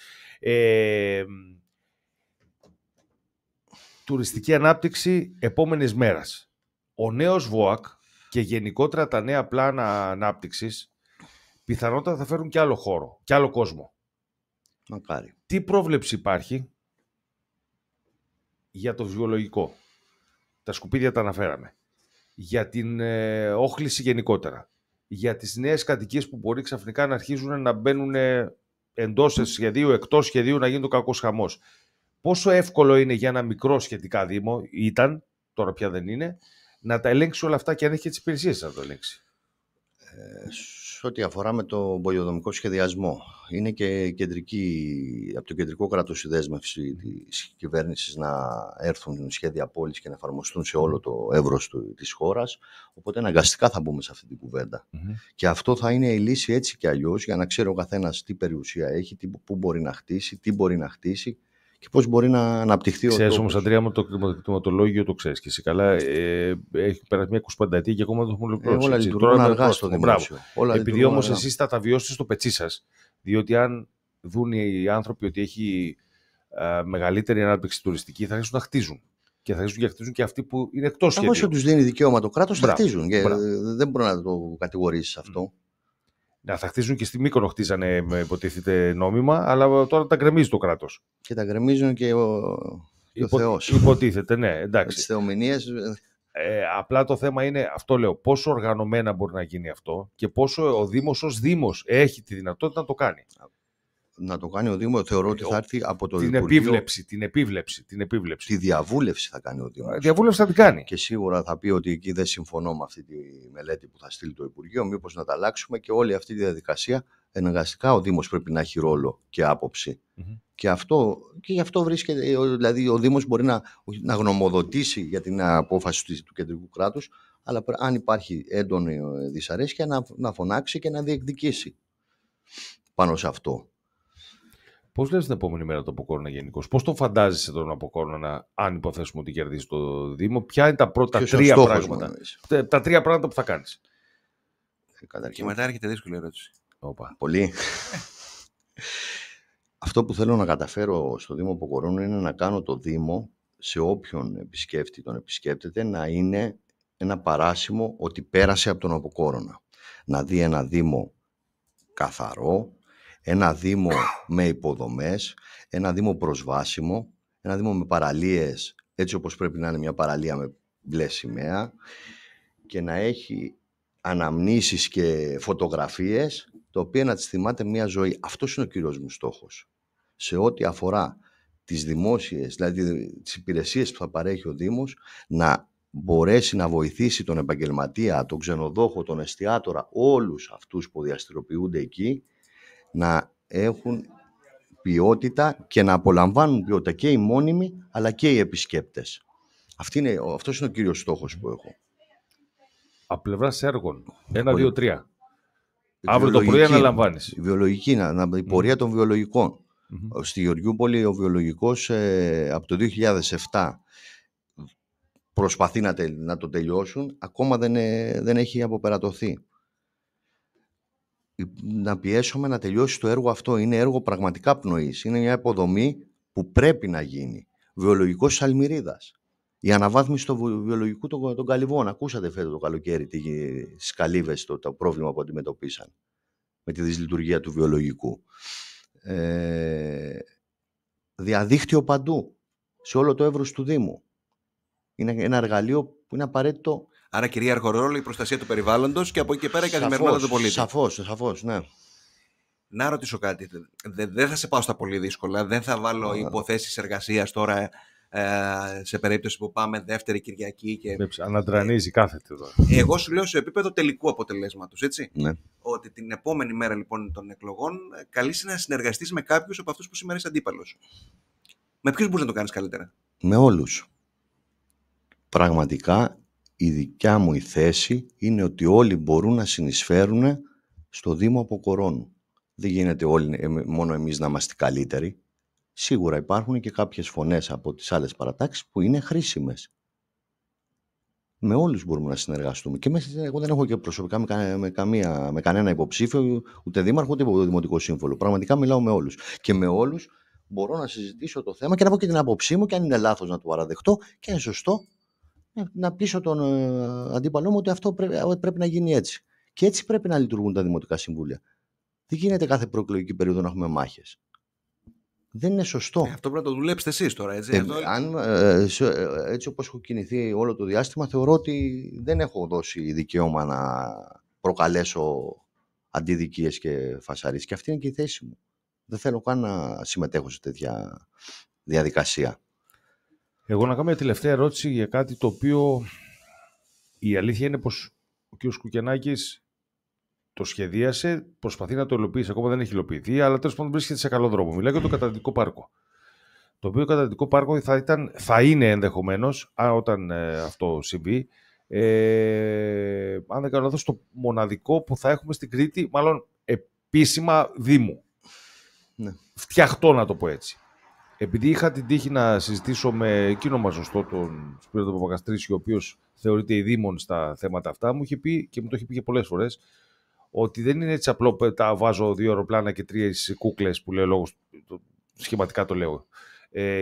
Τουριστική ανάπτυξη επόμενης μέρας. Ο νέος ΒΟΑΚ και γενικότερα τα νέα πλάνα ανάπτυξης πιθανότατα θα φέρουν και άλλο χώρο, και άλλο κόσμο. Τι πρόβλεψη υπάρχει για το βιολογικό? τα σκουπίδια τα αναφέραμε. Για την όχληση γενικότερα. Για τις νέες κατοικίες που μπορεί ξαφνικά να αρχίζουν να μπαίνουν εντός σχεδίου, εκτός σχεδίου, να γίνει το κακός χαμός. Πόσο εύκολο είναι για ένα μικρό σχετικά δήμο, ήταν, τώρα πια δεν είναι, να τα ελέγξει όλα αυτά και αν έχει και τις υπηρεσίες να το ελέγξει. Σε ό,τι αφορά με το πολιοδομικό σχεδιασμό, είναι και από το κεντρικό κράτος η δέσμευση της κυβέρνησης να έρθουν σχέδια πόλης και να εφαρμοστούν σε όλο το εύρος της χώρας, οπότε αναγκαστικά θα μπούμε σε αυτή την κουβέντα. Και αυτό θα είναι η λύση έτσι και αλλιώς, για να ξέρει ο καθένας τι περιουσία έχει, πού μπορεί να χτίσει, τι μπορεί να χτίσει και πώς μπορεί να αναπτυχθεί ο τόπος. Ξέρεις όμως, Αντρέα μου, το κτηματολόγιο το ξέρεις και εσύ καλά. Έχει περάσει μια 25ετία και ακόμα δεν το έχουμε ολοκληρώσει. Όλα λειτουργούν αργά στο δημόσιο. Επειδή όμως εσείς θα τα βιώσετε στο πετσί σας, διότι αν δουν οι άνθρωποι ότι έχει μεγαλύτερη ανάπτυξη τουριστική, θα αρχίσουν να χτίζουν. Και θα αρχίσουν και χτίζουν και αυτοί που είναι εκτός σχεδίου. Όσο τους δίνει δικαίωμα το κράτος, θα χτίζουν. Δεν μπορεί να το κατηγορήσεις αυτό. Να θα χτίζουν και στη Μύκονο χτίζανε με υποτίθεται νόμιμα, αλλά τώρα τα γκρεμίζει το κράτος. Και τα γκρεμίζουν και ο Θεός. Υποτίθεται, ναι, εντάξει. Τις θεομηνίες. Απλά το θέμα είναι, αυτό λέω, πόσο οργανωμένα μπορεί να γίνει αυτό και πόσο ο Δήμος ως Δήμος έχει τη δυνατότητα να το κάνει. Να το κάνει ο Δήμος, θεωρώ ότι θα έρθει από το την Υπουργείο. Την επίβλεψη. Τη διαβούλευση θα κάνει ο Δήμος. Διαβούλευση θα την κάνει. Και σίγουρα θα πει ότι εκεί δεν συμφωνώ με αυτή τη μελέτη που θα στείλει το Υπουργείο, μήπως να τα αλλάξουμε, και όλη αυτή τη διαδικασία εναγκαστικά ο Δήμος πρέπει να έχει ρόλο και άποψη. Και γι' αυτό βρίσκεται, δηλαδή ο Δήμος μπορεί να γνωμοδοτήσει για την απόφαση του κεντρικού κράτους, αλλά αν υπάρχει έντονη δυσαρέσκεια να φωνάξει και να διεκδικήσει πάνω σε αυτό. Πώς βλέπεις την επόμενη μέρα το Αποκόρονα γενικώς? Πώς τον φαντάζεσαι τον Αποκόρονα, αν υποθέσουμε ότι κερδίζει το Δήμο? Ποια είναι τα πρώτα τρία πράγματα? Τα τρία πράγματα που θα κάνεις. Και μετά έρχεται δύσκολη ερώτηση. Πολύ. Αυτό που θέλω να καταφέρω στο Δήμο Αποκορώνου είναι να κάνω το Δήμο, σε όποιον τον επισκέπτεται, να είναι ένα παράσημο ότι πέρασε από τον Αποκόρονα. Να δει ένα Δήμο καθαρό, ένα Δήμο με υποδομές, ένα Δήμο προσβάσιμο, ένα Δήμο με παραλίες έτσι όπως πρέπει να είναι μια παραλία με μπλε σημαία, και να έχει αναμνήσεις και φωτογραφίες, το οποίο να τις θυμάται μια ζωή. Αυτός είναι ο κύριος μου στόχος. Σε ό,τι αφορά τις δημόσιες, δηλαδή τις υπηρεσίες που θα παρέχει ο Δήμος, να μπορέσει να βοηθήσει τον επαγγελματία, τον ξενοδόχο, τον εστιατόρα, όλους αυτούς που διαστηριοποιούνται εκεί, να έχουν ποιότητα και να απολαμβάνουν ποιότητα και οι μόνιμοι αλλά και οι επισκέπτες. Αυτός είναι ο κύριος στόχος που έχω. Από πλευράς έργων, 1, 2, 3. Αύριο το πρωί αναλαμβάνεις. Η βιολογική, η πορεία των βιολογικών. Στη Γεωργιούπολη ο βιολογικός από το 2007 προσπαθεί να το τελειώσουν, ακόμα δεν έχει αποπερατωθεί. Να πιέσουμε να τελειώσει το έργο αυτό. Είναι έργο πραγματικά πνοής. Είναι μια υποδομή που πρέπει να γίνει. Βιολογικός της Αλμυρίδας. Η αναβάθμιση του βιολογικού των καλυβών. Ακούσατε φέτος το καλοκαίρι στις καλύβες το πρόβλημα που αντιμετωπίσαν με τη δυσλειτουργία του βιολογικού. Διαδίκτυο παντού, σε όλο το εύρος του Δήμου. Είναι ένα εργαλείο που είναι απαραίτητο. Άρα κυρίαρχο ρόλο η προστασία του περιβάλλοντος και από εκεί και πέρα η καθημερινότητα του πολίτη. Σαφώς, ναι. Να ρωτήσω κάτι. Δεν θα σε πάω στα πολύ δύσκολα. Δεν θα βάλω υποθέσεις εργασίας τώρα σε περίπτωση που πάμε δεύτερη Κυριακή. Και αναντρανίζει κάθεται εδώ. Εγώ σου λέω σε επίπεδο τελικού αποτελέσματος, έτσι. Ναι. Ότι την επόμενη μέρα λοιπόν των εκλογών καλείσαι να συνεργαστείς με κάποιους από αυτούς που σήμερα είσαι αντίπαλος. Με ποιους μπορείς να το κάνεις καλύτερα? Με όλους. Πραγματικά η δικιά μου η θέση είναι ότι όλοι μπορούν να συνεισφέρουν στο Δήμο Αποκορώνου. Δεν γίνεται όλοι, μόνο εμείς να είμαστε καλύτεροι. Σίγουρα υπάρχουν και κάποιες φωνές από τις άλλες παρατάξεις που είναι χρήσιμες. Με όλους μπορούμε να συνεργαστούμε. Και εγώ δεν έχω και προσωπικά με κανένα υποψήφιο, ούτε δήμαρχο, ούτε δημοτικό σύμβολο. Πραγματικά μιλάω με όλους. Και με όλους μπορώ να συζητήσω το θέμα και να πω και την άποψή μου, και αν είναι λάθος να το παραδεχτώ, και αν είναι σωστό να πείσω τον αντίπαλό μου ότι αυτό πρέπει να γίνει έτσι. Και έτσι πρέπει να λειτουργούν τα δημοτικά συμβούλια. Δεν γίνεται κάθε προεκλογική περίοδο να έχουμε μάχες. Δεν είναι σωστό. Αυτό πρέπει να το δουλέψετε εσείς τώρα, έτσι. Έτσι όπως έχω κινηθεί όλο το διάστημα, θεωρώ ότι δεν έχω δώσει δικαίωμα να προκαλέσω αντιδικίες και φασαρίες. Και αυτή είναι και η θέση μου. Δεν θέλω καν να συμμετέχω σε τέτοια διαδικασία. Εγώ να κάνω μια τελευταία ερώτηση για κάτι το οποίο η αλήθεια είναι πως ο κ. Κουκενάκης το σχεδίασε, προσπαθεί να το υλοποιήσει. Ακόμα δεν έχει υλοποιηθεί, αλλά τέλος πάντων βρίσκεται σε καλό δρόμο. Μιλάει για το καταδυτικό πάρκο. Το οποίο καταδυτικό πάρκο θα είναι ενδεχομένως, όταν αυτό συμβεί, αν δεν κάνω λάθος, το μοναδικό που θα έχουμε στην Κρήτη, μάλλον επίσημα Δήμου. Ναι. Φτιαχτό, να το πω έτσι. Επειδή είχα την τύχη να συζητήσω με εκείνο μας γνωστό, τον Σπύρο τον Παπακαστρίσιο, ο οποίος θεωρείται η δήμον στα θέματα αυτά, μου είχε πει και μου το είχε πει και πολλές φορές, ότι δεν είναι έτσι απλό τα βάζω 2 αεροπλάνα και 3 κούκλες που λέω λόγω, σχηματικά το λέω,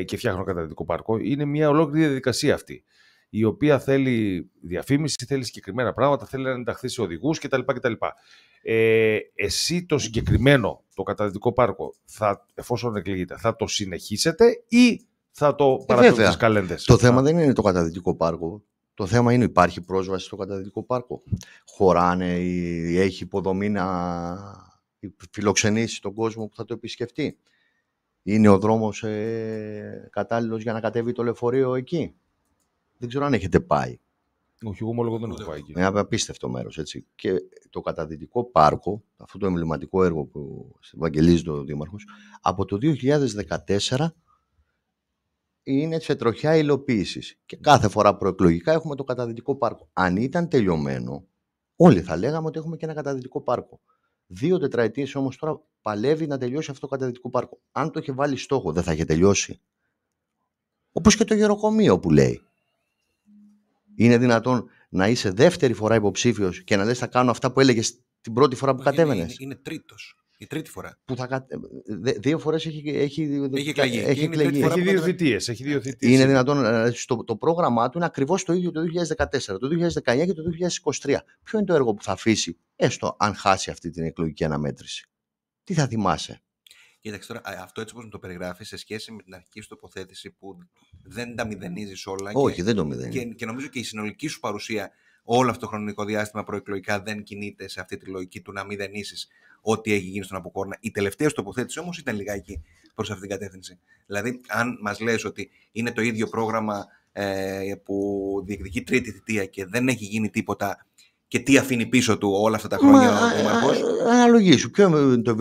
και φτιάχνω καταδυτικό πάρκο. Είναι μια ολόκληρη διαδικασία αυτή, η οποία θέλει διαφήμιση, θέλει συγκεκριμένα πράγματα, θέλει να ενταχθεί σε οδηγούς κτλ. Εσύ το συγκεκριμένο, το καταδυτικό πάρκο, εφόσον εκλεγείτε, θα το συνεχίσετε ή θα το παρατηρήσετε στις καλένδες? Το θέμα δεν είναι το καταδυτικό πάρκο. Το θέμα είναι, υπάρχει πρόσβαση στο καταδυτικό πάρκο. Χωράνε ή έχει υποδομή να φιλοξενήσει τον κόσμο που θα το επισκεφτεί. Είναι ο δρόμος κατάλληλος για να κατέβει το λεωφορείο εκεί? Δεν ξέρω αν έχετε πάει. Όχι, εγώ μόνο δεν έχω πάει εκεί. Είναι απίστευτο μέρος, έτσι. Και το καταδυτικό πάρκο, αυτό το εμβληματικό έργο που ευαγγελίζει ο Δήμαρχος, από το 2014 είναι σε τροχιά υλοποίησης. Και κάθε φορά προεκλογικά έχουμε το καταδυτικό πάρκο. Αν ήταν τελειωμένο, όλοι θα λέγαμε ότι έχουμε και ένα καταδυτικό πάρκο. 2 τετραετίες όμως τώρα παλεύει να τελειώσει αυτό το καταδυτικό πάρκο. Αν το είχε βάλει στόχο, δεν θα είχε τελειώσει? Όπως και το γεροκομείο που λέει. Είναι δυνατόν να είσαι δεύτερη φορά υποψήφιος και να λες θα κάνω αυτά που έλεγες την πρώτη φορά που κατέβαινες? Είναι τρίτος. Η τρίτη φορά. Που 2 φορές έχει εκλεγεί. Έχει 2 θητείες. Είναι δυνατόν το πρόγραμμά του είναι ακριβώς το ίδιο το 2014, το 2019 και το 2023. Ποιο είναι το έργο που θα αφήσει, έστω αν χάσει αυτή την εκλογική αναμέτρηση? Τι θα θυμάσαι? Κοίταξε τώρα, αυτό έτσι όπως μου το περιγράφεις, σε σχέση με την αρχική σου τοποθέτηση που δεν τα μηδενίζεις όλα. Όχι, δεν το μηδενίζω. Και νομίζω και η συνολική σου παρουσία όλο αυτό το χρονικό διάστημα προεκλογικά δεν κινείται σε αυτή τη λογική του να μηδενίσεις ό,τι έχει γίνει στον Αποκόρνα. Η τελευταία σου τοποθέτηση όμως ήταν λιγάκι προς αυτή την κατεύθυνση. Δηλαδή, αν μας λες ότι είναι το ίδιο πρόγραμμα που διεκδικεί τρίτη θητεία και δεν έχει γίνει τίποτα, και τι αφήνει πίσω του όλα αυτά τα χρόνια ο Δήμαρχος. Αναλογήσου.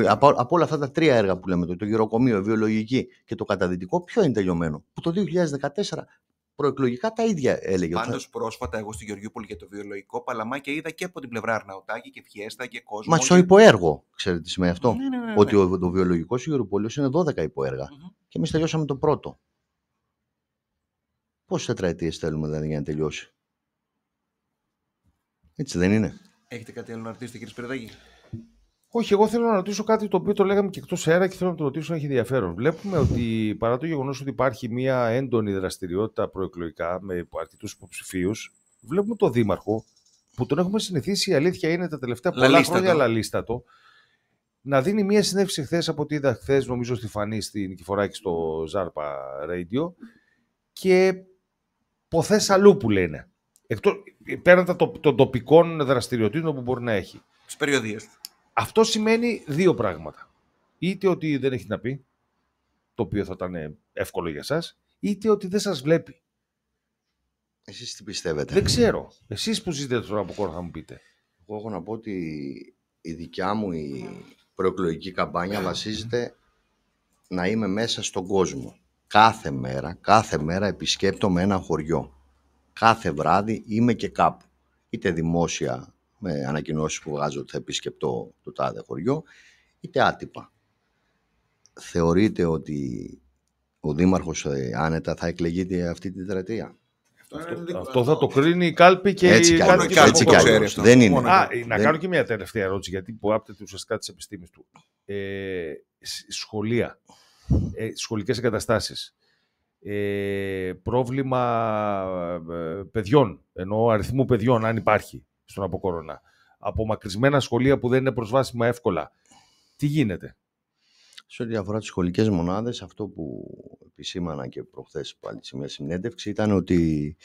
Από όλα αυτά τα 3 έργα που λέμε, το γεροκομείο, η βιολογική και το καταδυτικό, ποιο είναι τελειωμένο? Που το 2014 προεκλογικά τα ίδια έλεγε. Πάντως πρόσφατα εγώ στη Γεωργιούπολη για το βιολογικό παλαμάκια είδα και από την πλευρά Αρναουτάκη και Φιέστα και κόσμο. Μα στο υποέργο, ξέρετε τι σημαίνει αυτό? Ναι. Ότι το βιολογικό στη Γεωργιούπολη είναι 12 υποέργα. Και εμείς τελειώσαμε το πρώτο. Πόσες τετραετίες θέλουμε δηλαδή για να τελειώσει? Έτσι δεν είναι? Έχετε κάτι άλλο να ρωτήσετε, κύριε Σπυριδάκη? Όχι, εγώ θέλω να ρωτήσω κάτι το οποίο το λέγαμε και εκτός αέρα και θέλω να το ρωτήσω να έχει ενδιαφέρον. Βλέπουμε ότι παρά το γεγονός ότι υπάρχει μια έντονη δραστηριότητα προεκλογικά με αρκετούς υποψηφίους, βλέπουμε τον Δήμαρχο που τον έχουμε συνηθίσει, η αλήθεια είναι τα τελευταία πολλά χρόνια λαλίστατο, να δίνει μια συνέντευξη χθες από ό,τι είδα χθες, νομίζω στη Φανή, στη Νικηφοράκη, στο Ζάρπα Radio, και ποθές αλλού που λένε. Πέραν των τοπικών δραστηριοτήτων που μπορεί να έχει. Τις περιοδίες. Αυτό σημαίνει 2 πράγματα. Είτε ότι δεν έχει να πει, το οποίο θα ήταν εύκολο για σας, είτε ότι δεν σας βλέπει. Εσείς τι πιστεύετε? Δεν ξέρω. Εσείς που ζείτε τώρα από κόρνα θα μου πείτε. Εγώ έχω να πω ότι η δικιά μου η προεκλογική καμπάνια βασίζεται να είμαι μέσα στον κόσμο. Κάθε μέρα επισκέπτομαι ένα χωριό. Κάθε βράδυ είμαι και κάπου. Είτε δημόσια με ανακοινώσεις που βγάζω ότι θα επισκεπτώ το τάδε χωριό, είτε άτυπα. Θεωρείτε ότι ο Δήμαρχος άνετα θα εκλεγείται αυτή τη τετραετία? Αυτό θα το κρίνει η κάλπη και έτσι η κάλπη. Έτσι κι αλλιώς. Δεν είναι. Να κάνω και μια τελευταία ερώτηση, γιατί που άπτεται ουσιαστικά της επιστήμης του. Σχολεία, σχολικές εγκαταστάσεις, πρόβλημα παιδιών, εννοώ αριθμού παιδιών, αν υπάρχει στον Αποκόρονα, απομακρυσμένα σχολεία που δεν είναι προσβάσιμα εύκολα. Τι γίνεται? Σε ό,τι αφορά τις σχολικές μονάδες, αυτό που επισήμανα και προχθές πάλι σε μια συνέντευξη ήταν ότι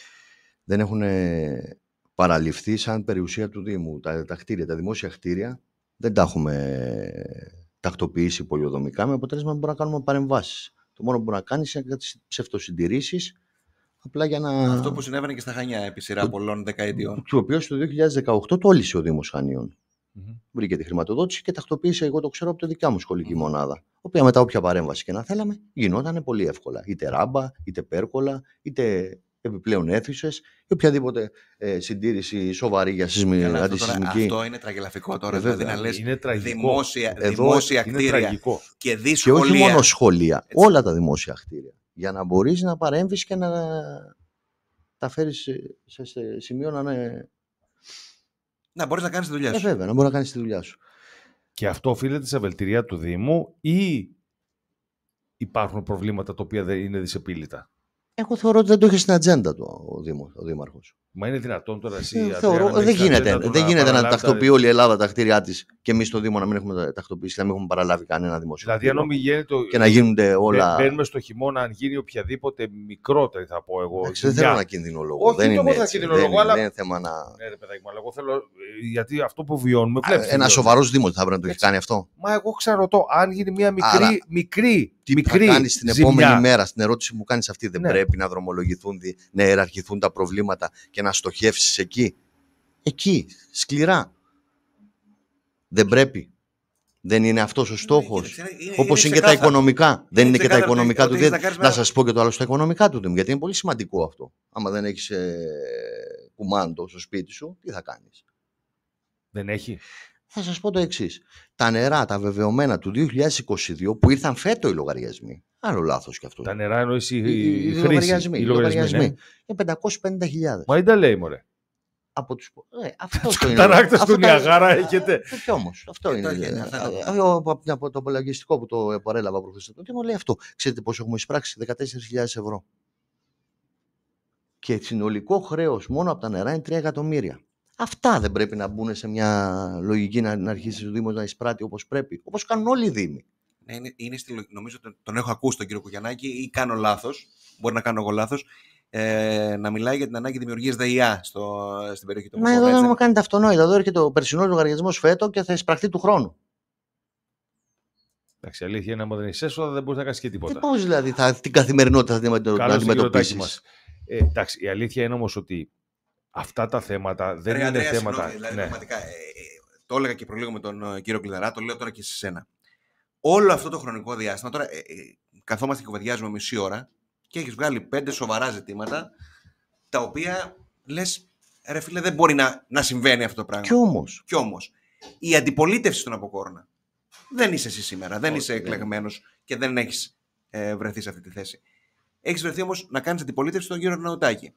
δεν έχουν παραληφθεί σαν περιουσία του Δήμου. Τα κτίρια, τα δημόσια κτίρια δεν τα έχουμε τακτοποιήσει πολιοδομικά, με αποτέλεσμα να μπορούμε να κάνουμε παρεμβάσεις. Το μόνο που μπορεί να κάνει είναι κάτι ψευτοσυντηρήσεις, απλά για να... Αυτό που συνέβαινε και στα Χανιά επί σειρά πολλών δεκαετιών. Το οποίο το 2018 το τόλισε ο Δήμος Χανίων. Βρήκε τη χρηματοδότηση και τακτοποίησε, εγώ το ξέρω από τη δικιά μου σχολική μονάδα. Οποία μετά όποια παρέμβαση και να θέλαμε, γινόταν πολύ εύκολα. Είτε ράμπα, είτε πέρκολα, είτε επιπλέον αίθουσες ή οποιαδήποτε συντήρηση σοβαρή για αντισυσμική. Αυτό είναι τραγελαφικό τώρα. Δηλαδή να λες δημόσια είναι κτίρια και δυσκολία. Και όχι μόνο σχολεία, έτσι. Όλα τα δημόσια κτίρια. Για να μπορείς να παρέμβεις και να τα φέρεις σε σημείο να είναι... Να μπορείς να κάνεις τη δουλειά σου. Βέβαια, να μπορείς να κάνεις τη δουλειά σου. Και αυτό οφείλεται σε βελτηρία του Δήμου ή υπάρχουν προβλήματα τα οποία δεν είναι δυσεπίλητα? Εγώ θεωρώ ότι δεν το είχε στην ατζέντα του ο Δήμαρχος. Μα είναι δυνατόν τώρα εσύ... δεν γίνεται να τακτοποιεί όλη η Ελλάδα τα κτίρια της και εμείς στο Δήμο να μην έχουμε τακτοποιήσει, να μην έχουμε παραλάβει κανένα δημόσιο. Δηλαδή, και να γίνονται όλα. Μπαίνουμε στο χειμώνα, αν γίνει οποιαδήποτε μικρότερη, θα πω εγώ. Δεν θέλω να κινδυνολογώ. Όχι, δεν είναι κινδυνολογώ, αλλά. Δεν είναι θέμα να. Ναι, ρε παιδάκι, αλλά εγώ θέλω. Γιατί αυτό που βιώνουμε. Ένα σοβαρό Δήμο θα πρέπει να το έχει κάνει αυτό. Μα εγώ ξαναρωτώ, αν γίνει μια μικρή. Τι θα κάνει την επόμενη μέρα, στην ερώτηση που μου κάνει αυτή, δεν πρέπει να δρομολογηθούν, να ιεραρχηθούν τα προβλήματα και να στοχεύσεις εκεί. Εκεί, σκληρά. Δεν πρέπει. Δεν είναι αυτός ο στόχος. Όπως είναι και τα οικονομικά. Δεν είναι και τα οικονομικά του Δήμου. Να σας πω και το άλλο στα οικονομικά του Δήμου, γιατί είναι πολύ σημαντικό αυτό. Άμα δεν έχεις κουμάντο στο σπίτι σου, τι θα κάνεις? Δεν έχει. Θα σας πω το εξής. Τα νερά, τα βεβαιωμένα του 2022 που ήρθαν φέτο οι λογαριασμοί. Άλλο λάθος κι αυτό. Τα νερά εννοείς οι λογαριασμοί. Είναι 550.000. Μα δεν τα λέει, μωρέ. Από τους είναι. Καταράκτες του Νιαγάρα έχετε. Όχι όμως. Αυτό είναι. Από το απολογιστικό που το παρέλαβα προχθές. Τι μου λέει αυτό? Ξέρετε πόσο έχουμε εισπράξει? 14.000 ευρώ. Και συνολικό χρέος μόνο από τα νερά είναι 3 εκατομμύρια. Αυτά δεν πρέπει να μπουν σε μια λογική να αρχίσει ο Δήμος να εισπράττει όπως πρέπει, όπως κάνουν όλοι οι Δήμοι? Νομίζω ότι τον έχω ακούσει τον κύριο Κουγιανάκη, ή κάνω λάθος, μπορεί να κάνω εγώ λάθος, να μιλάει για την ανάγκη δημιουργίας ΔΕΙΑ στην περιοχή του. Μα εδώ δεν μου κάνετε αυτονόητα. Εδώ έρχεται ο περσινός λογαριασμός φέτο και θα εισπραχθεί του χρόνου. Εντάξει, αλήθεια είναι, άμα δεν έχει έσοδα, δεν μπορεί να κάνει και τίποτα. Πώς δηλαδή την καθημερινότητα θα την αντιμετωπίσεις? Εντάξει, η αλήθεια είναι όμως ότι αυτά τα θέματα δεν είναι θέματα. Δηλαδή, πραγματικά, το έλεγα και προλίγο με τον κύριο Κλειδαρά, το λέω τώρα και σε σένα. Όλο αυτό το χρονικό διάστημα, τώρα καθόμαστε και κουβεντιάζουμε μισή ώρα και έχεις βγάλει 5 σοβαρά ζητήματα, τα οποία λες, ρε φίλε, δεν μπορεί να συμβαίνει αυτό το πράγμα. Κι όμως, η αντιπολίτευση στον Αποκόρνα, δεν είσαι εσύ σήμερα, δεν είσαι εκλεγμένος και δεν έχεις βρεθεί σε αυτή τη θέση. Έχεις βρεθεί όμως να κάνεις αντιπολίτευση στον κύριο Αρναουτάκη.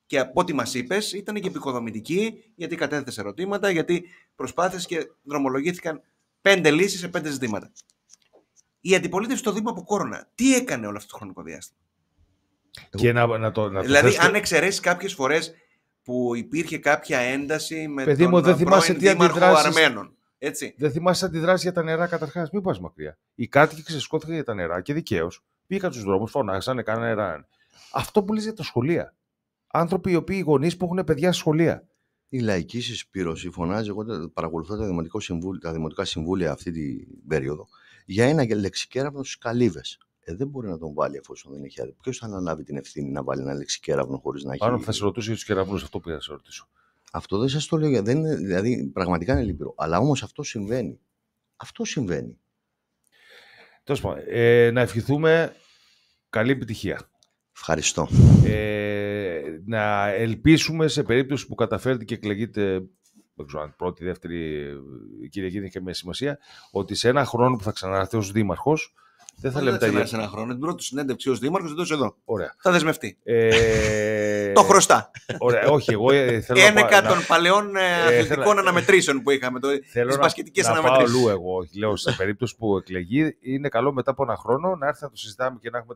Και από ό,τι μας είπες, ήταν και επικοδομητική, γιατί κατέθεσε ερωτήματα, γιατί προσπάθησε και δρομολογήθηκαν 5 λύσεις σε 5 ζητήματα. Η αντιπολίτευση στο Δήμο Αποκόρνα, τι έκανε όλο αυτό το χρονικό διάστημα? Και δηλαδή, αν εξαιρέσεις κάποιες φορές που υπήρχε κάποια ένταση με παιδί μου, τον πρώην Δήμαρχο Αρμένων. Έτσι. Δεν θυμάσαι αντιδράσεις για τα νερά καταρχάς? Μην πας μακριά. Οι κάτοικοι ξεσκώθηκαν για τα νερά και δικαίως. Πήγαν στους δρόμους, φωνάξανε, κάνανε νερά. Αυτό που λες για τα σχολεία. Άνθρωποι οι οποίοι γονείς που έχουν παιδιά στα σχολεία. Η λαϊκή συσπήρωση φωνάζει. Εγώ παρακολουθώ τα δημοτικά συμβούλια αυτή την περίοδο για ένα λεξικέραυνο στους καλύβες. Δεν μπορεί να τον βάλει εφόσον δεν έχει άδεια. Ποιος θα αναλάβει την ευθύνη να βάλει ένα λεξικέραυνο χωρίς να έχει? Πάνω θα σε ρωτήσω για τους κεραυνούς, αυτό που θα σε ρωτήσω. Αυτό δεν σας το λέω. Δηλαδή πραγματικά είναι λυπηρό. Αλλά όμως αυτό συμβαίνει. Αυτό συμβαίνει. Τέλος πάντων, να ευχηθούμε καλή επιτυχία. Ευχαριστώ. Να ελπίσουμε σε περίπτωση που καταφέρετε και εκλεγείτε, δεν ξέρω αν πρώτη, δεύτερη Κυριακή δεν έχει καμία σημασία, ότι σε ένα χρόνο που θα ξανάρθει ως δήμαρχος, δεν θα λέμε τα ίδια. Σε ένα χρόνο, την πρώτη συνέντευξη ως δήμαρχος, εδώ. Ωραία. Θα δεσμευτεί. Το χρωστά. Ωραία, όχι, εγώ θέλω Ένεκα των παλαιών αθλητικών αναμετρήσεων που είχαμε, τις μπασκετικές αναμετρήσεις. Να πάω αλλού εγώ. Λέω, σε περίπτωση που εκλεγεί, είναι καλό μετά από ένα χρόνο να έρθει να το συζητάμε και να έχουμε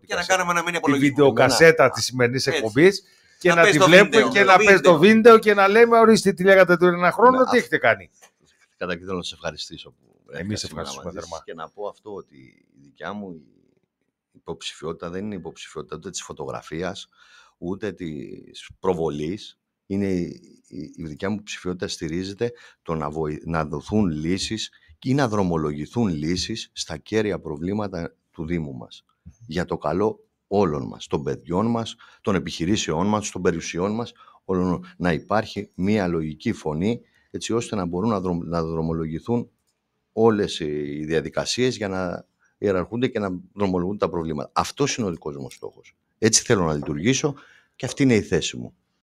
τη βιντεοκασέτα της σημερινής εκπομπής και να τη βλέπουμε και να παίζει το βίντεο και να λέμε, ορίστε τι λέγατε τώρα ένα χρόνο, τι έχετε κάνει. Καταρχήν θέλω να σας ευχαριστήσω που Εμείς ευχαριστούμε θερμά. Και να πω αυτό, ότι η δικιά μου υποψηφιότητα δεν είναι υποψηφιότητα ούτε της φωτογραφίας, ούτε της προβολής. Η δικιά μου ψηφιότητα στηρίζεται το να δοθούν λύσεις ή να δρομολογηθούν λύσεις στα κέρια προβλήματα του Δήμου μας. Για το καλό όλων μας, των παιδιών μας, των επιχειρήσεών μας, των περιουσιών μας, όλων, να υπάρχει μία λογική φωνή, έτσι ώστε να μπορούν να δρομολογηθούν όλες οι διαδικασίες για να ιεραρχούνται και να δρομολογούν τα προβλήματα. Αυτός είναι ο δικός μου στόχος. Έτσι θέλω να λειτουργήσω και αυτή είναι η θέση μου.